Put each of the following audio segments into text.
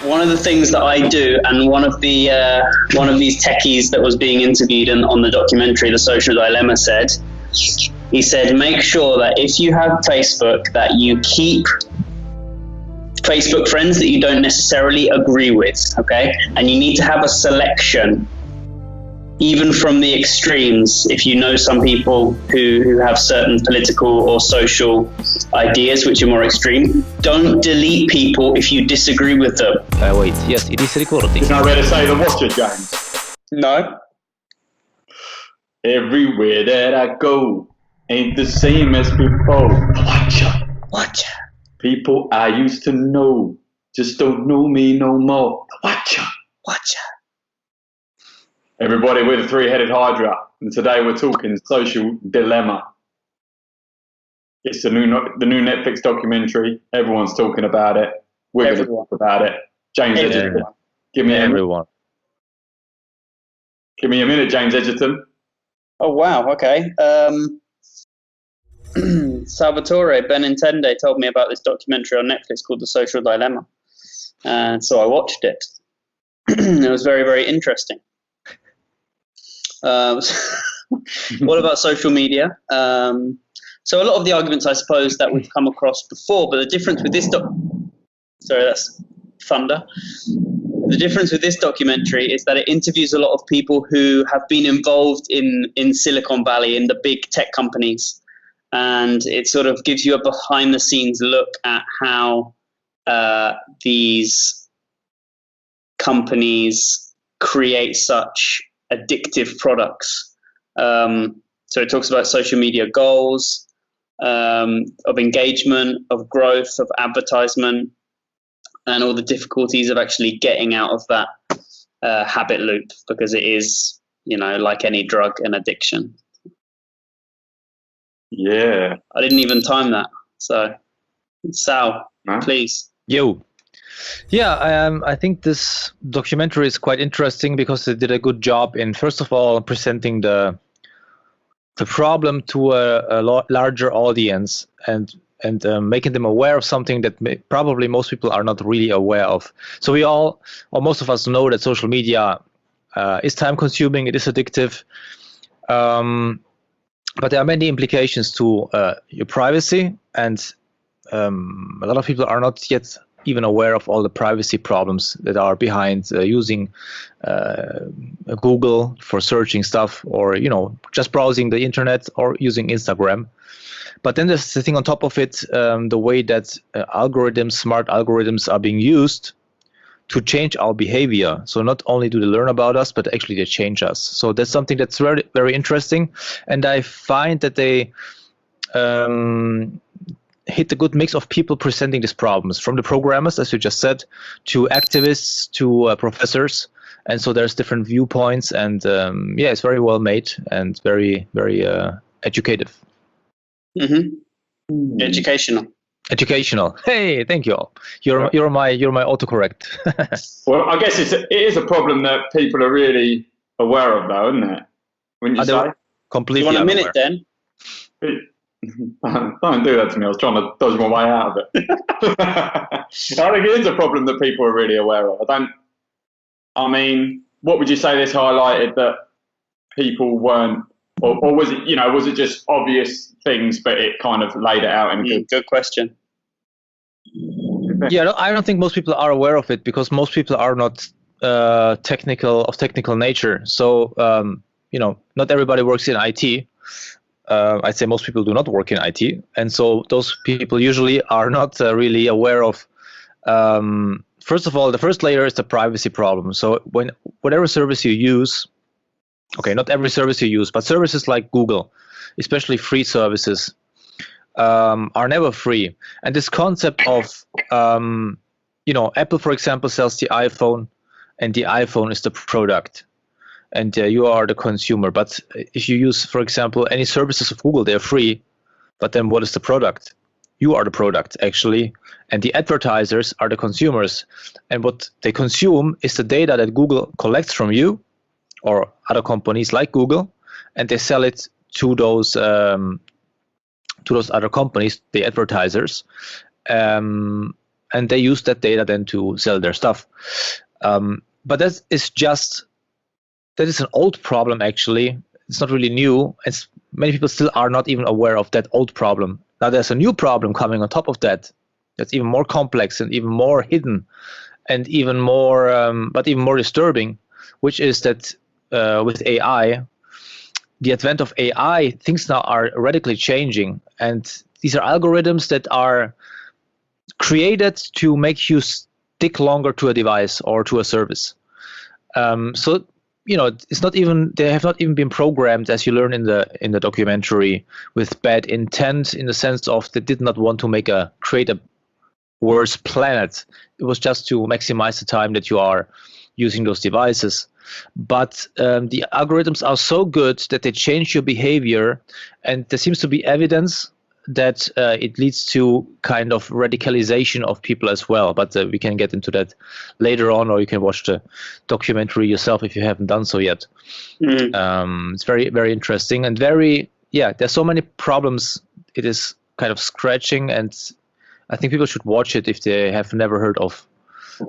One of the things that I do, and one of these techies that was being interviewed on the documentary, The Social Dilemma, he said, make sure that if you have Facebook, that you keep Facebook friends that you don't necessarily agree with, okay? And you need to have a selection, even from the extremes. If you know some people who have certain political or social ideas which are more extreme, don't delete people if you disagree with them. Wait, yes, it is recording. Can I really say the watcher, James? No. Everywhere that I go ain't the same as before. Watcher. People I used to know just don't know me no more. Watcher. Everybody, we're the three-headed Hydra, and today we're talking social dilemma. It's the new Netflix documentary. Everyone's talking about it. We're going to talk about it. James Edgerton, give me a minute, James Edgerton. Oh wow, okay. Salvatore Benintende told me about this documentary on Netflix called The Social Dilemma, and so I watched it. It was very, very interesting. What about social media? So a lot of the arguments, I suppose, that we've come across before, but the difference with this sorry, that's thunder. The difference with this documentary is that it interviews a lot of people who have been involved in Silicon Valley, in the big tech companies, and it sort of gives you a behind-the-scenes look at how these companies create such addictive products. So it talks about social media goals, of engagement, of growth, of advertisement, and all the difficulties of actually getting out of that habit loop, because it is, like any drug, an addiction. Yeah. I didn't even time that. So, Sal, please. Yo. Yeah, I think this documentary is quite interesting because they did a good job in, first of all, presenting the problem to a larger audience and making them aware of something that probably most people are not really aware of. So we all, or most of us, know that social media is time-consuming, it is addictive, but there are many implications to your privacy, and a lot of people are not yet even aware of all the privacy problems that are behind using Google for searching stuff, or just browsing the internet or using Instagram. But then there's the thing on top of it, the way that smart algorithms are being used to change our behavior. So not only do they learn about us, but actually they change us. So that's something that's very, very interesting. And I find that they hit a good mix of people presenting these problems, from the programmers, as you just said, to activists, to professors. And so there's different viewpoints, and it's very well made and very, very educative. Mm-hmm. Educational. Hey, thank you all. You're my autocorrect. Well, I guess it is a problem that people are really aware of, though, isn't it? Wouldn't you say? Do Completely. you want a minute then? Don't do that to me. I was trying to dodge my way out of it. I think it is a problem that people are really aware of. What would you say this highlighted that people weren't, or was it, was it just obvious things, but it kind of laid it out in a good question. Yeah, I don't think most people are aware of it, because most people are not technical nature. So, not everybody works in IT. I'd say most people do not work in IT. And so those people usually are not really aware of, first of all, the first layer is the privacy problem. So whatever service you use, okay, not every service you use, but services like Google, especially free services, are never free. And this concept of, Apple, for example, sells the iPhone, and the iPhone is the product, and you are the consumer. But if you use, for example, any services of Google, they're free. But then what is the product? You are the product, actually, and the advertisers are the consumers. And what they consume is the data that Google collects from you or other companies like Google, and they sell it to those other companies, the advertisers. And and they use that data then to sell their stuff. But that is an old problem, actually. It's not really new. Many people still are not even aware of that old problem. Now there's a new problem coming on top of that that's even more complex and even more hidden and even more disturbing, which is that with AI, the advent of AI, things now are radically changing. And these are algorithms that are created to make you stick longer to a device or to a service. So, it's not even, they have not even been programmed, as you learn in the documentary, with bad intent, in the sense of they did not want to create a worse planet. It was just to maximize the time that you are using those devices. But the algorithms are so good that they change your behavior, and there seems to be evidence that it leads to kind of radicalization of people as well. But we can get into that later on, or you can watch the documentary yourself if you haven't done so yet. It's very, very interesting and there's so many problems. It is kind of scratching, and I think people should watch it if they have never heard of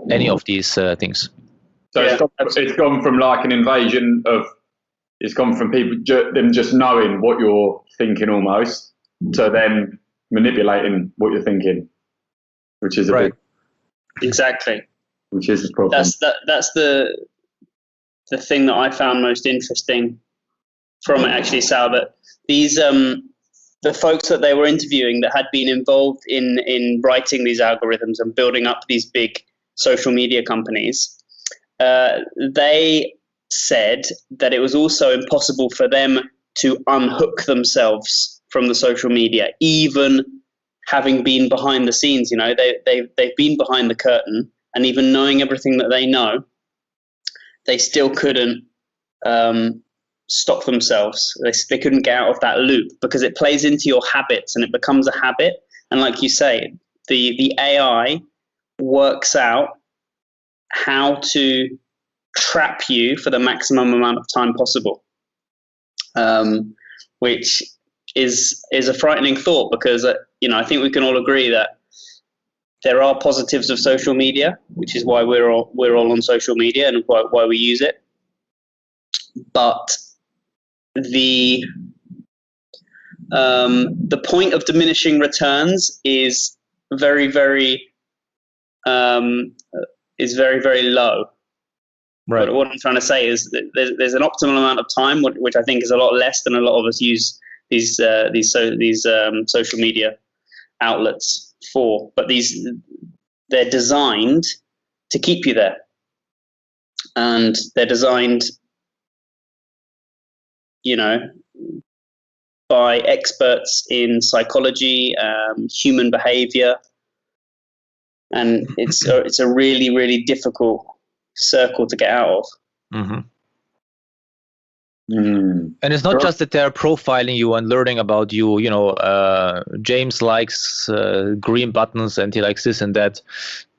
any of these things. So it's gone from like an invasion of, it's gone from people, them just knowing what you're thinking almost, to then manipulating what you're thinking, which is exactly, which is the problem. That's the thing that I found most interesting from it, actually, Sal. That these the folks that they were interviewing that had been involved in writing these algorithms and building up these big social media companies, they said that it was also impossible for them to unhook themselves from the social media, even having been behind the scenes. They've been behind the curtain, and even knowing everything that they know, they still couldn't stop themselves. They couldn't get out of that loop, because it plays into your habits and it becomes a habit. And like you say, the AI works out how to trap you for the maximum amount of time possible, which is a frightening thought, because I think we can all agree that there are positives of social media, which is why we're all on social media and why we use it. But the point of diminishing returns is very, very low. Right. What I'm trying to say is that there's an optimal amount of time, which I think is a lot less than a lot of us use these social media outlets for. But they're designed to keep you there, and they're designed, by experts in psychology, human behavior, and it's a really, really difficult circle to get out of. Mm-hmm. And it's not just that they're profiling you and learning about you. James likes green buttons and he likes this and that.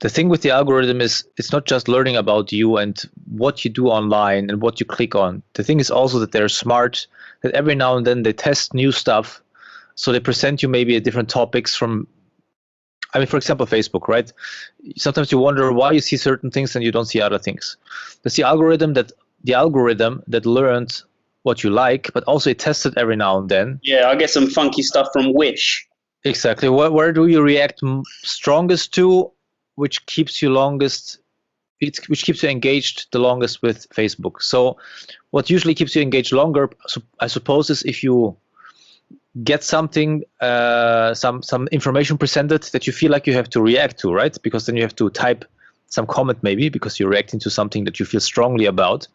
The thing with the algorithm is it's not just learning about you and what you do online and what you click on. The thing is also that they're smart, that every now and then they test new stuff. So they present you maybe different topics from, for example, Facebook, right? Sometimes you wonder why you see certain things and you don't see other things. That's the algorithm that learned what you like, but also it tests it every now and then. Yeah, I get some funky stuff from Wish. Exactly. Where do you react strongest to? Which keeps you longest? Which keeps you engaged the longest with Facebook? So, what usually keeps you engaged longer, I suppose, is if you get something, some information presented that you feel like you have to react to, right? Because then you have to type some comment maybe because you're reacting to something that you feel strongly about.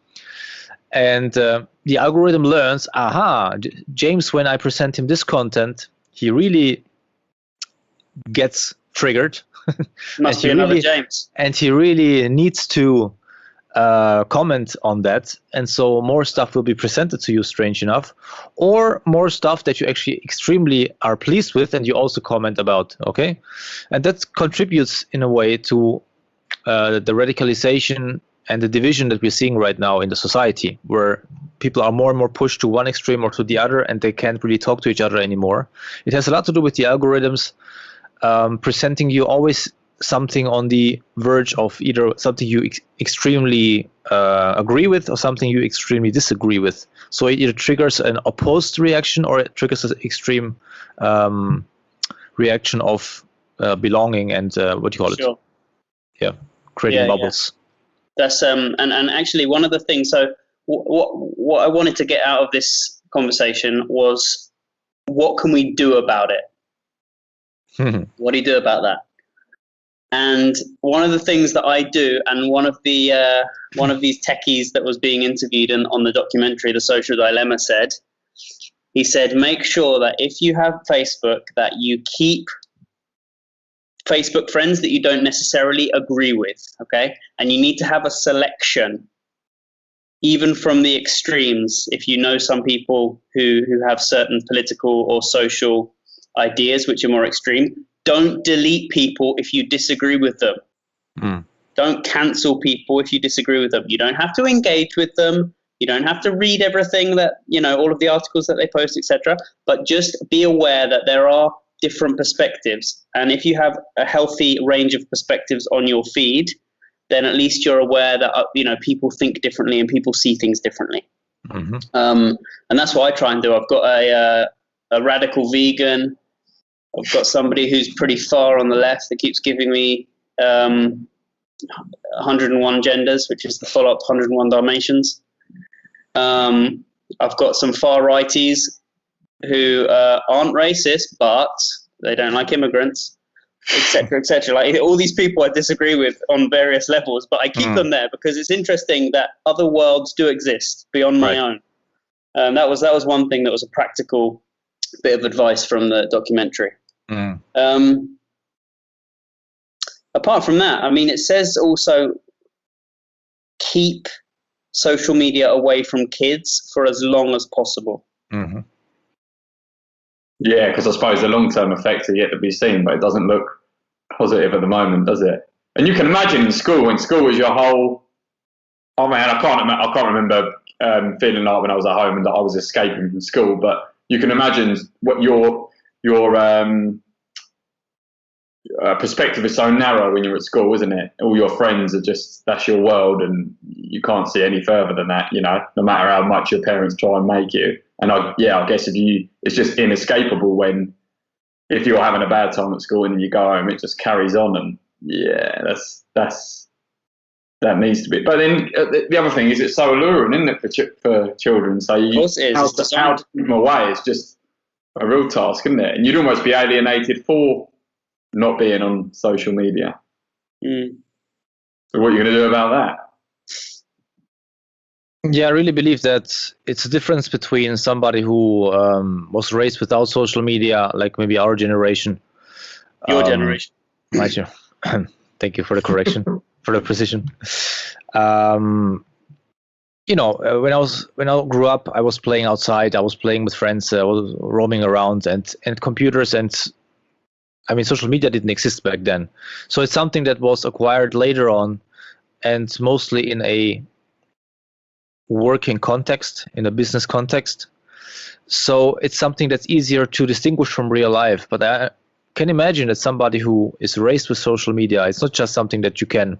And the algorithm learns, James, when I present him this content, he really gets triggered. Must be another James. And he really needs to comment on that. And so more stuff will be presented to you, strange enough, or more stuff that you actually extremely are pleased with and you also comment about, okay? And that contributes in a way to the radicalization and the division that we're seeing right now in the society, where people are more and more pushed to one extreme or to the other, and they can't really talk to each other anymore. It has a lot to do with the algorithms presenting you always something on the verge of either something you extremely agree with or something you extremely disagree with. So it either triggers an opposed reaction or it triggers an extreme reaction of belonging and what do you call it? Yeah, creating bubbles. That's and actually one of the things. So what I wanted to get out of this conversation was, what can we do about it? What do you do about that? And one of the things that I do, and one of these techies that was being interviewed on the documentary, The Social Dilemma, he said, make sure that if you have Facebook, that you keep Facebook friends that you don't necessarily agree with, okay? And you need to have a selection, even from the extremes. If you know some people who have certain political or social ideas which are more extreme, don't delete people if you disagree with them. Don't cancel people if you disagree with them. You don't have to engage with them. You don't have to read everything that, all of the articles that they post, etc. But just be aware that there are different perspectives. And if you have a healthy range of perspectives on your feed, then at least you're aware that, people think differently and people see things differently. And that's what I try and do. I've got a radical vegan. I've got somebody who's pretty far on the left that keeps giving me 101 genders, which is the follow-up 101 Dalmatians. I've got some far righties who aren't racist, but they don't like immigrants, etc., etc. Like all these people I disagree with on various levels, but I keep them there because it's interesting that other worlds do exist beyond my own. That was one thing that was a practical bit of advice from the documentary. Apart from that, I mean, it says also keep social media away from kids for as long as possible. Yeah, because I suppose the long-term effects are yet to be seen, but it doesn't look positive at the moment, does it? And you can imagine in school, when school was your whole... Oh man, I can't remember feeling like when I was at home and that I was escaping from school, but you can imagine what your perspective is so narrow when you're at school, isn't it? All your friends are just, that's your world, and you can't see any further than that, no matter how much your parents try and make you. And I guess it's just inescapable if you're having a bad time at school and then you go home, it just carries on. And that needs to be. But then the other thing is, it's so alluring, isn't it, for children? So how to keep them away is just a real task, isn't it? And you'd almost be alienated for not being on social media. So what are you going to do about that? Yeah, I really believe that it's a difference between somebody who was raised without social media, like maybe our generation. Your generation. My generation. Thank you for the correction, for the precision. When I grew up, I was playing outside. I was playing with friends. I was roaming around, and computers and. I mean, social media didn't exist back then. So it's something that was acquired later on, and mostly in a working context, in a business context. So it's something that's easier to distinguish from real life. But I can imagine that somebody who is raised with social media, it's not just something that you can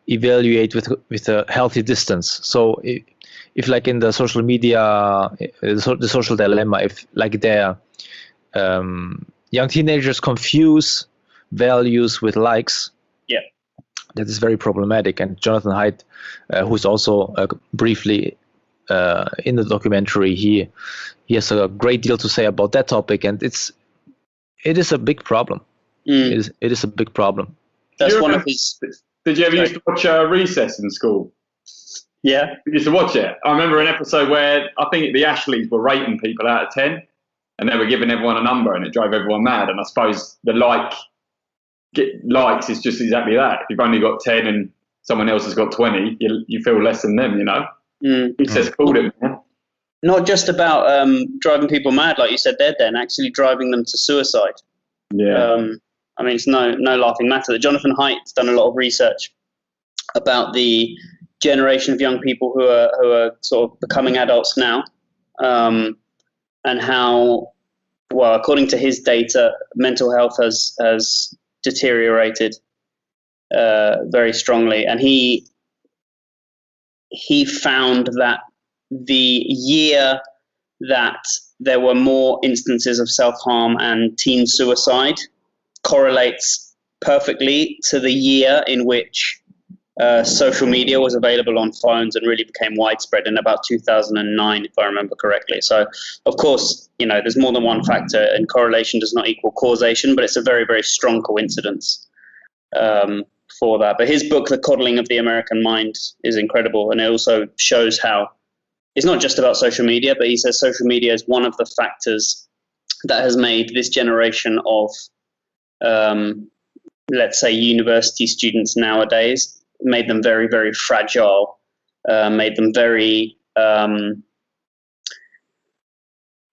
evaluate with a healthy distance. So if like in the social media, the social dilemma, if like they're young teenagers confuse values with likes. Yeah, that is very problematic. And Jonathan Haidt, who's also briefly in the documentary, he has a great deal to say about that topic, and it is a big problem. It is a big problem. That's one of his. Did you ever used to watch Recess in school? Yeah, you used to watch it. I remember an episode where I think the Ashleys were rating people out of 10. And they were giving everyone a number, and it drove everyone mad. And I suppose the likes is just exactly that. If you've only got 10 and someone else has got 20, you feel less than them, He says, called it, man. Not just about driving people mad, like you said there, then actually driving them to suicide. Yeah. I mean, it's no laughing matter. Jonathan Haidt's done a lot of research about the generation of young people who are sort of becoming adults now. And how, well, according to his data, mental health has deteriorated very strongly, and he found that the year that there were more instances of self-harm and teen suicide correlates perfectly to the year in which social media was available on phones and really became widespread in about 2009, if I remember correctly. So, of course, there's more than one factor, and correlation does not equal causation, but it's a very, very strong coincidence for that. But his book, The Coddling of the American Mind, is incredible, and it also shows how it's not just about social media, but he says social media is one of the factors that has made this generation of, let's say, university students nowadays, made them very, very fragile, made them very,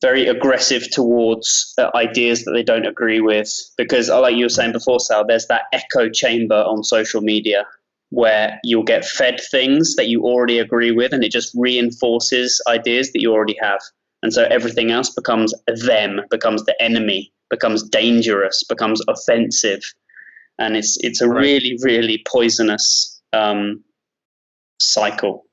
very aggressive towards ideas that they don't agree with. Because, like you were saying before, Sal, there's that echo chamber on social media where you'll get fed things that you already agree with, and it just reinforces ideas that you already have. And so everything else becomes them, becomes the enemy, becomes dangerous, becomes offensive. And it's a really, really poisonous cycle.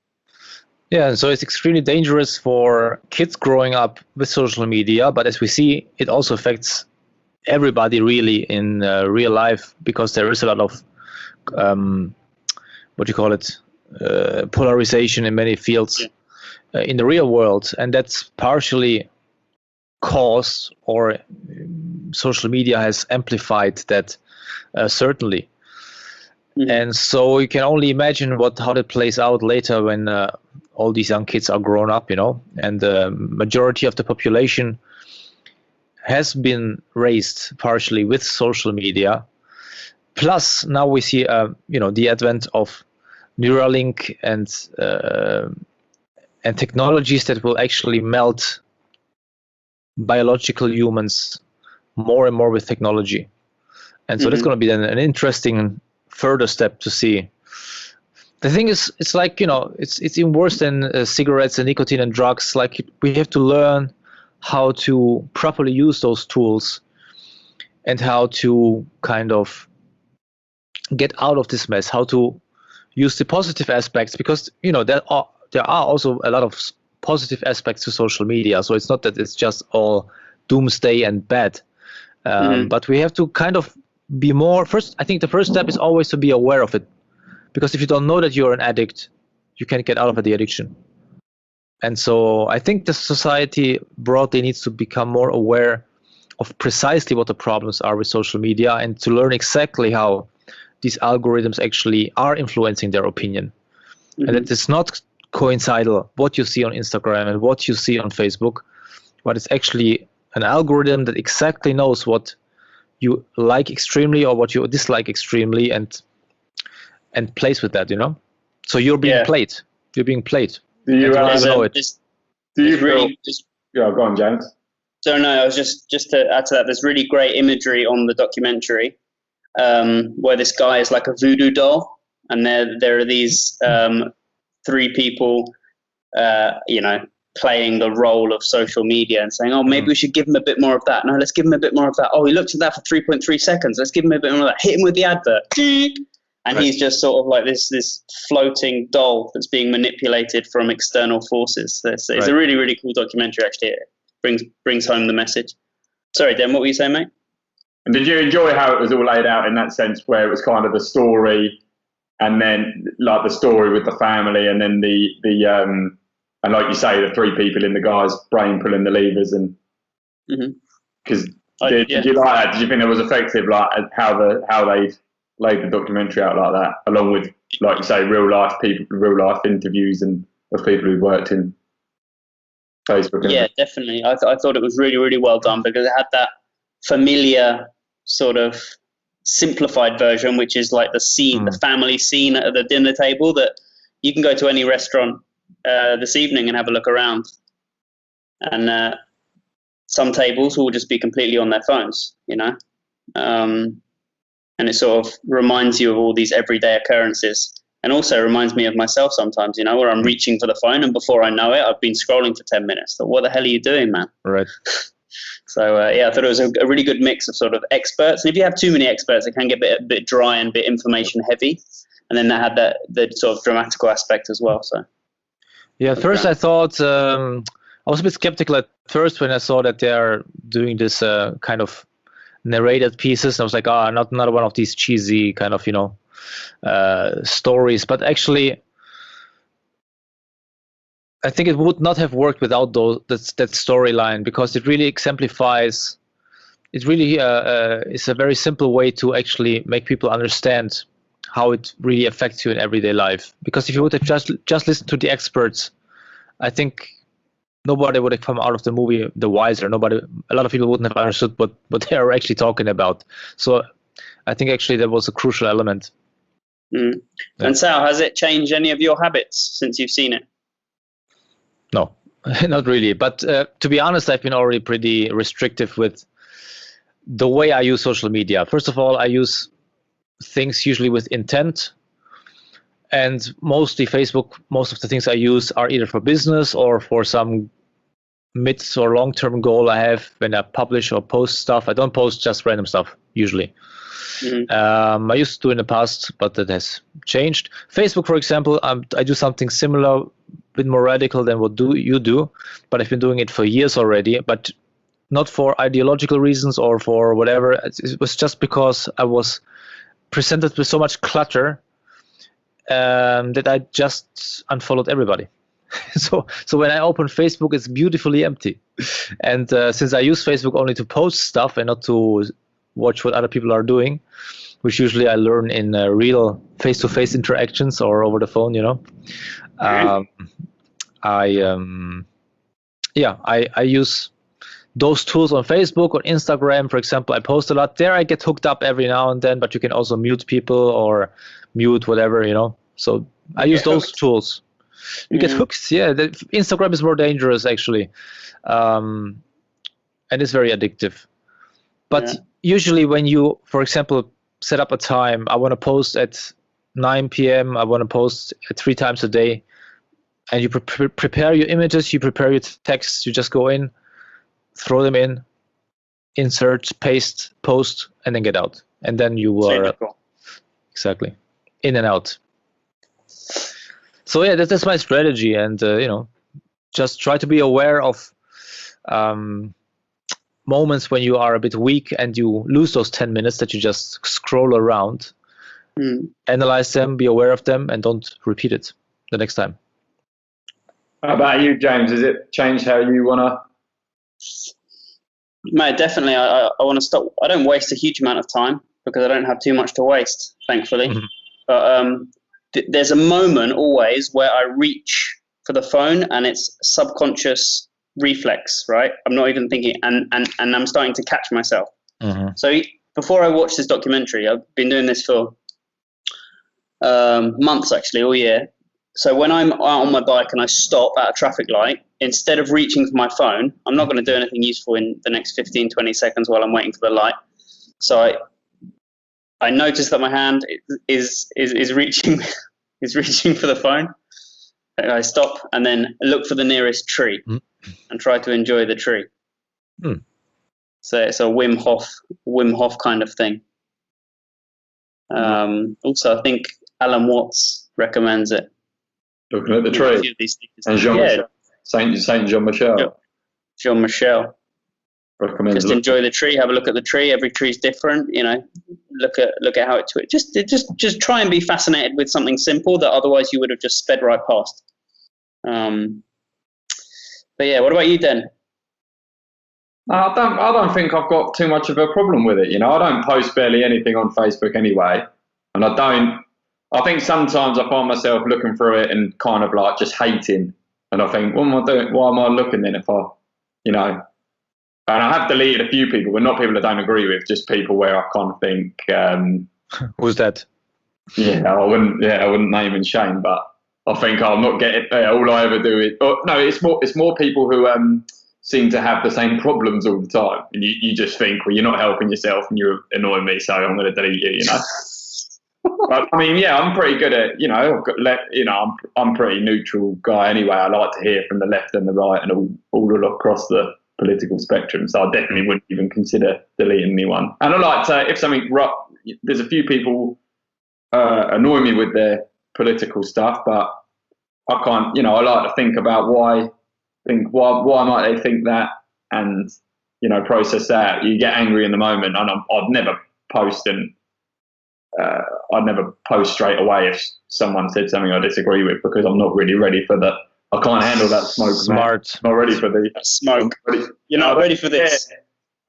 Yeah, so it's extremely dangerous for kids growing up with social media, but as we see, it also affects everybody really in real life, because there is a lot of polarization in many fields in the real world, and that's partially caused, or social media has amplified that, certainly. Mm-hmm. And so you can only imagine how that plays out later when all these young kids are grown up, and the majority of the population has been raised partially with social media. Plus, now we see, the advent of Neuralink and technologies that will actually melt biological humans more and more with technology. And so that's going to be an interesting further step to see. The thing is, it's like, it's even worse than cigarettes and nicotine and drugs. Like, we have to learn how to properly use those tools and how to kind of get out of this mess, how to use the positive aspects, because, there are also a lot of positive aspects to social media. So it's not that it's just all doomsday and bad. But we have to kind of be more, I think the first step is always to be aware of it. Because if you don't know that you're an addict, you can't get out of the addiction. And so I think the society broadly needs to become more aware of precisely what the problems are with social media, and to learn exactly how these algorithms actually are influencing their opinion. And that it's not coincidental what you see on Instagram and what you see on Facebook, but it's actually an algorithm that exactly knows what you like extremely or what you dislike extremely, and plays with that, So you're being played. You're being played. Do you know it? Yeah, go on, James. So no, I was just to add to that, there's really great imagery on the documentary where this guy is like a voodoo doll, and there are these three people, playing the role of social media and saying, oh, maybe we should give him a bit more of that. No, let's give him a bit more of that. Oh, he looked at that for 3.3 seconds. Let's give him a bit more of that. Hit him with the advert. And he's just sort of like this floating doll that's being manipulated from external forces. So it's a really, really cool documentary, actually. It brings home the message. Sorry, Dan, what were you saying, mate? And did you enjoy how it was all laid out in that sense, where it was kind of the story, and then like the story with the family, and then the and like you say, the three people in the guy's brain pulling the levers, and because did you like that? Did you think it was effective, like how they laid the documentary out like that, along with, like you say, real life interviews and of people who worked in Facebook? Yeah, definitely. I thought it was really, really well done, because it had that familiar sort of simplified version, which is like the scene, the family scene at the dinner table, that you can go to any restaurant this evening and have a look around, and some tables will just be completely on their phones, and it sort of reminds you of all these everyday occurrences, and also reminds me of myself sometimes, where I'm reaching for the phone, and before I know it, I've been scrolling for 10 minutes. So what the hell are you doing, man? Right. So I thought it was a really good mix of sort of experts. And if you have too many experts, it can get a bit dry and a bit information heavy. And then they had the sort of dramatical aspect as well. So yeah, at first I thought I was a bit skeptical at first when I saw that they are doing this kind of narrated pieces. I was like, not one of these cheesy kind of stories. But actually, I think it would not have worked without that storyline, because it really exemplifies. It really is a very simple way to actually make people understand how it really affects you in everyday life. Because if you would have just listened to the experts, I think nobody would have come out of the movie the wiser. A lot of people wouldn't have understood what they are actually talking about. So I think actually that was a crucial element. Mm. Yeah. And Sal, has it changed any of your habits since you've seen it? No, not really. But to be honest, I've been already pretty restrictive with the way I use social media. First of all, I use things usually with intent. And mostly Facebook, most of the things I use are either for business or for some mid or long-term goal I have when I publish or post stuff. I don't post just random stuff, usually. Mm-hmm. I used to do in the past, but that has changed. Facebook, for example, I do something similar, a bit more radical than what you do, but I've been doing it for years already, but not for ideological reasons or for whatever. It was just because I was presented with so much clutter that I just unfollowed everybody. So when I open Facebook, it's beautifully empty. And since I use Facebook only to post stuff and not to watch what other people are doing, which usually I learn in real face-to-face interactions or over the phone, I use those tools on Facebook, on Instagram, for example. I post a lot there. I get hooked up every now and then, but you can also mute people or mute whatever, So I use those tools. You get hooked. Yeah, Instagram is more dangerous actually, and it's very addictive. But usually when you, for example, set up a time, I want to post at 9 p.m. I want to post 3 times a day, and you prepare your images, you prepare your texts, you just go in, throw them in, insert, paste, post, and then get out. And then you are exactly in and out. So yeah, that's my strategy, and just try to be aware of moments when you are a bit weak and you lose those 10 minutes that you just scroll around. Analyze them, be aware of them, and don't repeat it the next time. How about you, James? Has it changed how you want to? Mate, definitely. I want to stop. I don't waste a huge amount of time because I don't have too much to waste, thankfully. Mm-hmm. But there's a moment always where I reach for the phone and it's subconscious reflex, right? I'm not even thinking, and I'm starting to catch myself. Mm-hmm. So before I watched this documentary, I've been doing this for months, actually, all year. So when I'm out on my bike and I stop at a traffic light, instead of reaching for my phone, I'm not going to do anything useful in the next 15, 20 seconds while I'm waiting for the light. So I notice that my hand is reaching is reaching for the phone. And I stop and then look for the nearest tree and try to enjoy the tree. So it's a Wim Hof kind of thing. Also, I think Alan Watts recommends it. Looking at the tree. And Jean-Michel. Saint Jean-Michel. Jean-Michel. Recommends just enjoy the tree, have a look at the tree. Every tree's different, look at how it twists. Just try and be fascinated with something simple that otherwise you would have just sped right past. But yeah, what about you, Den? I don't think I've got too much of a problem with it. I don't post barely anything on Facebook anyway, and I think sometimes I find myself looking through it and kind of like just hating, and I think, what am I doing? Why am I looking then if I, And I have deleted a few people, but not people I don't agree with, just people where I kind of think. Who's that? Yeah, I wouldn't name and shame, but I think I'm not getting. All I ever do is, it's more people who seem to have the same problems all the time, and you just think, well, you're not helping yourself, and you're annoying me, so I'm going to delete you. But, I mean, yeah, I'm pretty good at, I'm pretty neutral guy anyway. I like to hear from the left and the right and all across the political spectrum. So I definitely wouldn't even consider deleting anyone. And I like to, if something there's a few people annoy me with their political stuff, but I can't, I like to think about why might they think that, and process that. You get angry in the moment, and I'd never post, and I'd never post straight away if someone said something I disagree with, because I'm not really ready for that. I can't handle that smoke. Smart. Man. Not ready for the smoke. You're not ready for this.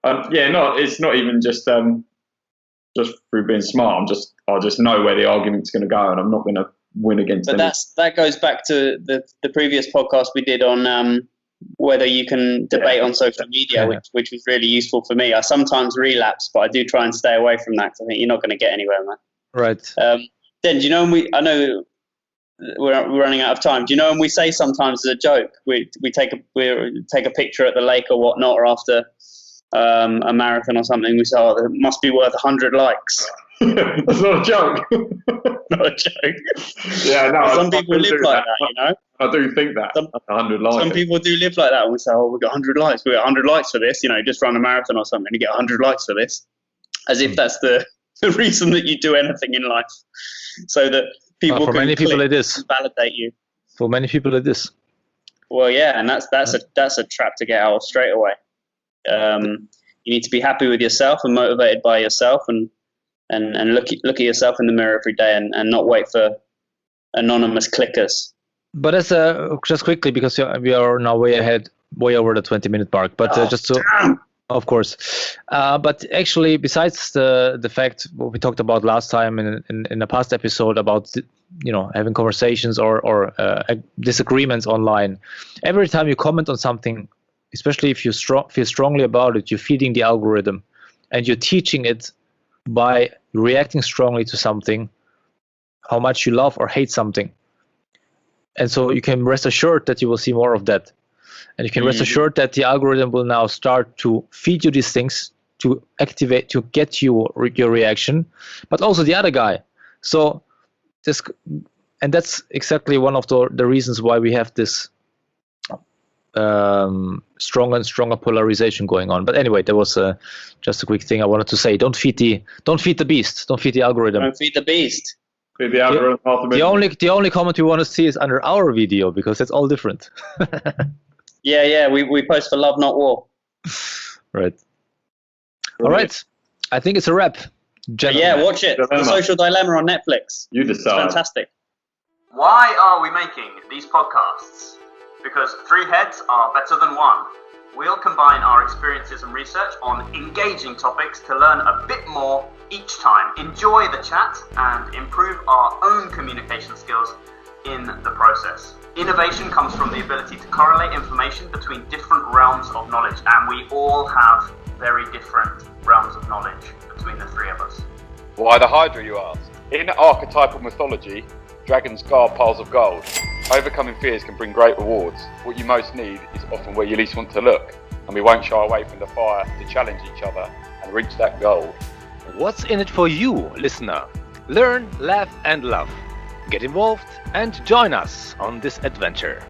It's not even just through being smart. I just know where the argument's going to go, and I'm not going to win against them. But that goes back to the previous podcast we did on whether you can debate on social media, which was really useful for me. I sometimes relapse, but I do try and stay away from that, because I think you're not going to get anywhere, man. Right. Then, do you know, I know we're running out of time. Do you know when we say sometimes as a joke, we take a picture at the lake or whatnot, or after a marathon or something, we say, oh, it must be worth 100 likes. That's not a joke. Not a joke. Yeah, no. Some people live like that, I do think that. 100 likes. Some people do live like that, and we say, oh, we got 100 likes. We got 100 likes for this. Just run a marathon or something, and you get 100 likes for this. As if that's the reason that you do anything in life. So that people for can many people it is. Validate you. For many people it is. Well, yeah, and that's a trap to get out of straight away. You need to be happy with yourself and motivated by yourself, and look at yourself in the mirror every day, and not wait for anonymous clickers. But as just quickly, because we are now way over the 20-minute mark. But just to, of course. But actually, besides the fact what we talked about last time in the past episode about having conversations or disagreements online, every time you comment on something, especially if you feel strongly about it, you're feeding the algorithm, and you're teaching it by reacting strongly to something, how much you love or hate something. And so you can rest assured that you will see more of that. And you can rest assured that the algorithm will now start to feed you these things to activate, to get your reaction, but also the other guy. So that's exactly one of the reasons why we have this stronger and stronger polarization going on. But anyway, there was just a quick thing I wanted to say. Don't feed the beast. Don't feed the algorithm. Don't feed the beast. Feed the algorithm. The only comment we want to see is under our video, because it's all different. Yeah. We post for love, not war. Right. All right. I think it's a wrap. Yeah, watch it. The Social Dilemma on Netflix. You decide. It's fantastic. Why are we making these podcasts? Because 3 heads are better than 1. We'll combine our experiences and research on engaging topics to learn a bit more each time, enjoy the chat, and improve our own communication skills in the process. Innovation comes from the ability to correlate information between different realms of knowledge, and we all have very different realms of knowledge between the 3 of us. Why the Hydra, you ask? In archetypal mythology, dragons guard piles of gold. Overcoming fears can bring great rewards. What you most need is often where you least want to look, and we won't shy away from the fire to challenge each other and reach that goal. What's in it for you, listener? Learn, laugh and love. Get involved and join us on this adventure.